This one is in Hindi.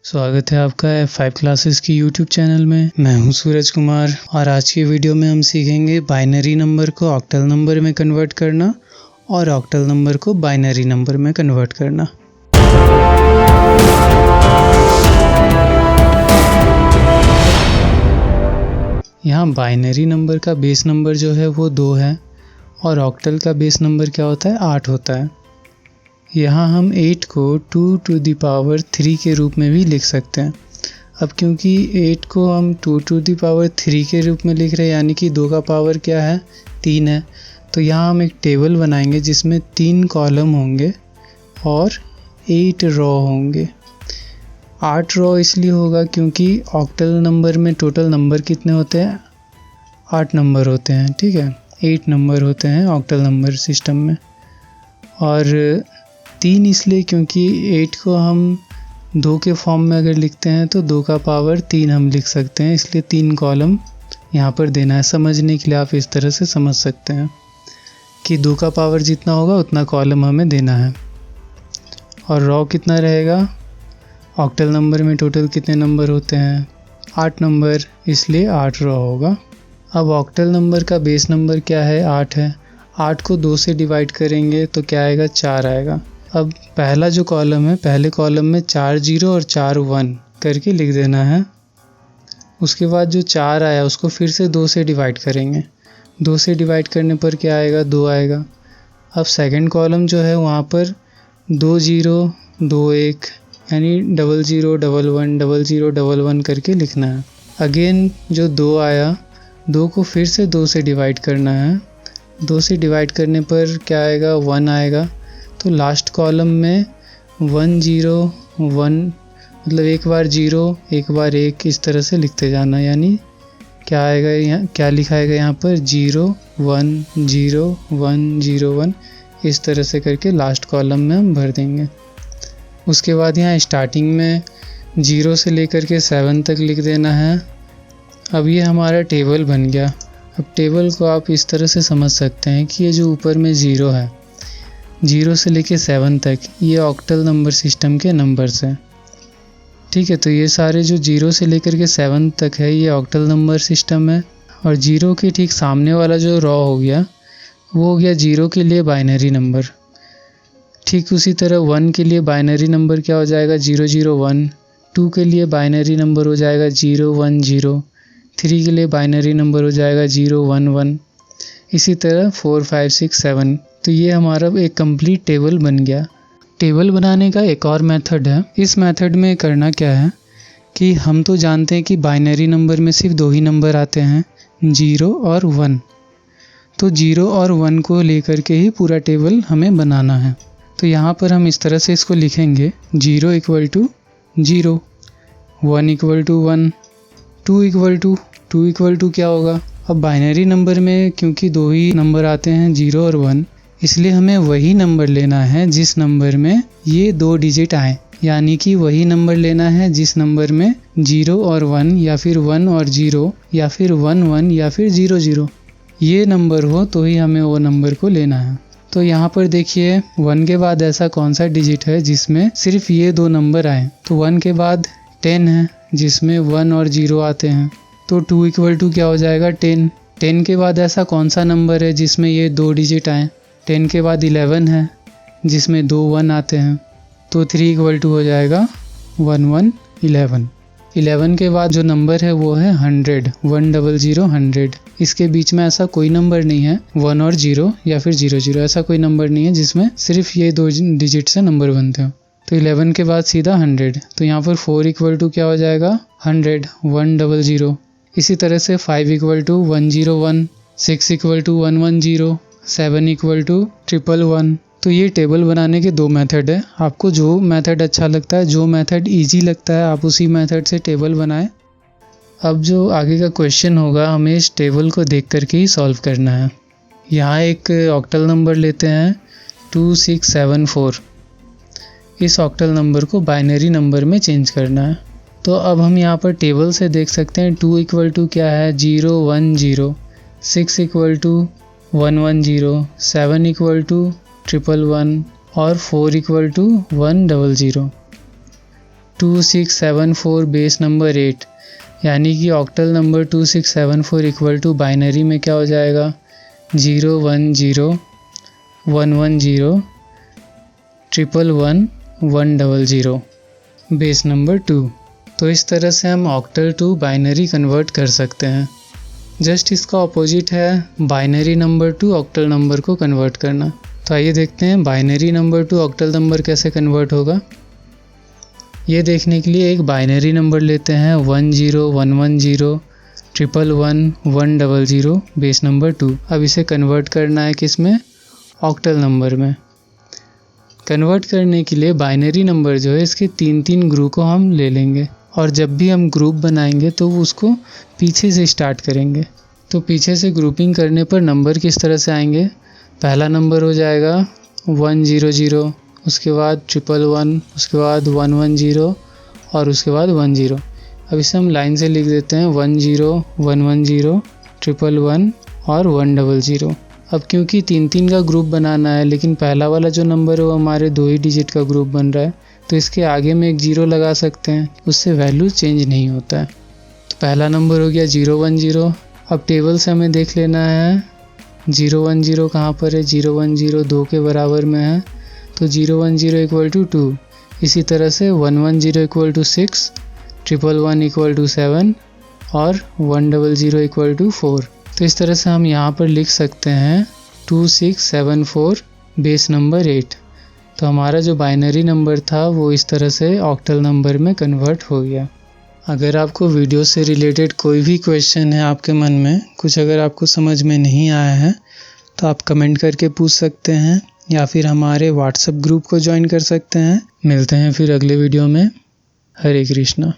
स्वागत है आपका F5 क्लासेस की यूट्यूब चैनल में। मैं हूं सूरज कुमार और आज की वीडियो में हम सीखेंगे बाइनरी नंबर को ऑक्टल नंबर में कन्वर्ट करना और ऑक्टल नंबर को बाइनरी नंबर में कन्वर्ट करना। यहाँ बाइनरी नंबर का बेस नंबर जो है वो 2 है और ऑक्टल का बेस नंबर क्या होता है 8 होता है। यहाँ हम 8 को 2 to the power 3 के रूप में भी लिख सकते हैं। अब क्योंकि 8 को हम 2 to the power 3 के रूप में लिख रहे हैं यानी कि 2 का पावर क्या है 3 है, तो यहाँ हम एक टेबल बनाएंगे जिसमें 3 कॉलम होंगे और 8 रो होंगे। 8 रो इसलिए होगा क्योंकि ऑक्टल नंबर में टोटल नंबर कितने होते हैं 8 नंबर होते हैं, ठीक है 8 नंबर होते हैं ऑक्टल नंबर सिस्टम में। और 3 इसलिए क्योंकि 8 को हम 2 के फॉर्म में अगर लिखते हैं तो 2 का पावर 3 हम लिख सकते हैं, इसलिए 3 कॉलम यहाँ पर देना है। समझने के लिए आप इस तरह से समझ सकते हैं कि 2 का पावर जितना होगा उतना कॉलम हमें देना है। और रो कितना रहेगा, ऑक्टल नंबर में टोटल कितने नंबर होते हैं 8 नंबर, इसलिए 8 रो होगा। अब ऑक्टल नंबर का बेस नंबर क्या है 8 है। 8 को 2 से डिवाइड करेंगे तो क्या आएगा 4 आएगा। अब पहला जो कॉलम है पहले कॉलम में 4 0 और 4 1 करके लिख देना है। उसके बाद जो 4 आया उसको फिर से 2 से डिवाइड करेंगे। 2 से डिवाइड करने पर क्या आएगा 2 आएगा। अब सेकंड कॉलम जो है वहाँ पर 2 0 2 1 यानी 0 0 1 1 0 0 1 1 करके लिखना है। अगेन जो 2 आया 2 को फिर से 2 से डिवाइड करना है। 2 से डिवाइड करने पर क्या आएगा 1 आएगा। तो लास्ट कॉलम में 1 0 1 मतलब एक बार 0 एक बार 1 इस तरह से लिखते जाना, यानी क्या आएगा यहाँ क्या लिखाएगा यहाँ पर 0 1 0 1 0 1 इस तरह से करके लास्ट कॉलम में हम भर देंगे। उसके बाद यहाँ स्टार्टिंग में 0 से लेकर के 7 तक लिख देना है। अब ये हमारा टेबल बन गया। अब टेबल को आप इस तरह से समझ सकते हैं कि ये जो ऊपर में 0 है 0 से लेके 7 तक ये ऑक्टल नंबर सिस्टम के नंबर्स हैं, ठीक है। तो ये सारे जो 0 से लेकर के 7 तक है ये ऑक्टल नंबर सिस्टम है। और 0 के ठीक सामने वाला जो रो हो गया वो हो गया 0 के लिए बाइनरी नंबर। ठीक उसी तरह 1 के लिए बाइनरी नंबर क्या हो जाएगा 0 0 1। 2 के लिए बाइनरी नंबर हो जाएगा 0 1 0। 3 के लिए बाइनरी नंबर हो जाएगा 0 1 1। इसी तरह 4 5 6 7। तो ये हमारा एक कंप्लीट टेबल बन गया। टेबल बनाने का एक और मेथड है। इस मेथड में करना क्या है कि हम तो जानते हैं कि बाइनरी नंबर में सिर्फ 2 ही नंबर आते हैं 0 और 1। तो 0 और 1 को लेकर के ही पूरा टेबल हमें बनाना है। तो यहाँ पर हम इस तरह से इसको लिखेंगे 0 = 0, 1 = 1, 2 = क्या होगा। अब बाइनरी नंबर में क्योंकि 2 ही नंबर आते हैं 0 और 1, इसलिए हमें वही नंबर लेना है जिस नंबर में ये 2 डिजिट आए, यानी कि वही नंबर लेना है जिस नंबर में 0 और 1 या फिर 1 और 0 या फिर 1 1 या फिर 0 0 ये नंबर हो तो ही हमें वो नंबर को लेना है। तो यहाँ पर देखिए 1 के बाद ऐसा कौन सा डिजिट है जिसमें सिर्फ ये 2 नंबर आए, तो 1 के बाद 10 है जिसमें 1 और 0 आते हैं, तो 2 = क्या हो जाएगा 10। 10 के बाद ऐसा कौन सा नंबर है जिसमें ये 2 डिजिट आए, 10 के बाद 11 है जिसमें 2 1 आते हैं, तो 3 = हो जाएगा 1 1 11। 11 के बाद जो नंबर है वो है 100, 1 0 0 100। इसके बीच में ऐसा कोई नंबर नहीं है 1 और 0 या फिर 0 0, ऐसा कोई नंबर नहीं है जिसमें सिर्फ ये 2 डिजिट से नंबर बनते हो। तो 11 के बाद सीधा 100, तो यहाँ पर 4 = क्या हो जाएगा 100, 1 0 0। इसी तरह से 5 = 1 0 1, 6 = 1 1 0, 7 = 1 1 1। तो ये टेबल बनाने के 2 मेथड है। आपको जो मेथड अच्छा लगता है, जो मेथड इजी लगता है, आप उसी मेथड से टेबल बनाएं। अब जो आगे का क्वेश्चन होगा हमें इस टेबल को देख करके ही सॉल्व करना है। यहाँ एक ऑक्टल नंबर लेते हैं 2674। इस ऑक्टल नंबर को बाइनरी नंबर में चेंज करना है। तो अब हम यहाँ पर टेबल से देख सकते हैं 2 = क्या है 0 1 0, 6 = 1 1 0, 7 = 1 1 1 और 4 = 1 0 0। 2674 बेस नंबर 8, यानी कि octal number 2674 equal to binary में क्या हो जाएगा 010110110 111 बेस नंबर 2। तो इस तरह से हम ऑक्टल टू बाइनरी कन्वर्ट कर सकते हैं। जस्ट इसका ऑपोजिट है binary number two octal number को कन्वर्ट करना। तो आइए देखते हैं binary number two octal number कैसे कन्वर्ट होगा। ये देखने के लिए एक बाइनरी नंबर लेते हैं 10110 111 100 बेस नंबर 2। अब इसे कन्वर्ट करना है किस में, ऑक्टल नंबर में। कन्वर्ट करने के लिए बाइनरी नंबर जो है इसके 3 ग्रुप को हम ले लेंगे और जब भी हम ग्रुप बनाएंगे तो उसको पीछे से स्टार्ट करेंगे। तो पीछे से ग्रुपिंग करने पर नंबर किस तरह से आएंगे, पहला नंबर हो जाएगा 100, उसके बाद 111, उसके बाद 110 और उसके बाद 10। अब इसे हम लाइन से लिख देते हैं 10 110 111 और 100। अब क्योंकि 3 का ग्रुप बनाना है लेकिन पहला वाला जो नंबर है वो हमारे 2 ही डिजिट का ग्रुप बन रहा है, तो इसके आगे में एक 0 लगा सकते हैं, उससे वैल्यू चेंज नहीं होता है। तो पहला नंबर हो गया 010। अब टेबल से हमें देख लेना है 010 कहाँ पर है, 010 2 के बराबर में है, तो 010 इक्वल टू 2। इसी तरह से 110 इक्वल टू 6, 111 इक्वल टू 7 और 100 इक्वल टू 4। तो इस तरह से हम यहाँ पर लिख सकते हैं 2674 बेस नंबर 8। तो हमारा जो बाइनरी नंबर था वो इस तरह से ऑक्टल नंबर में कन्वर्ट हो गया। अगर आपको वीडियो से रिलेटेड कोई भी क्वेश्चन है आपके मन में, कुछ अगर आपको समझ में नहीं आया है तो आप कमेंट करके पूछ सकते हैं या फिर हमारे व्हाट्सएप ग्रुप को ज्वाइन कर सकते हैं। मिलते हैं फिर अगले वीडियो में। हरे कृष्णा।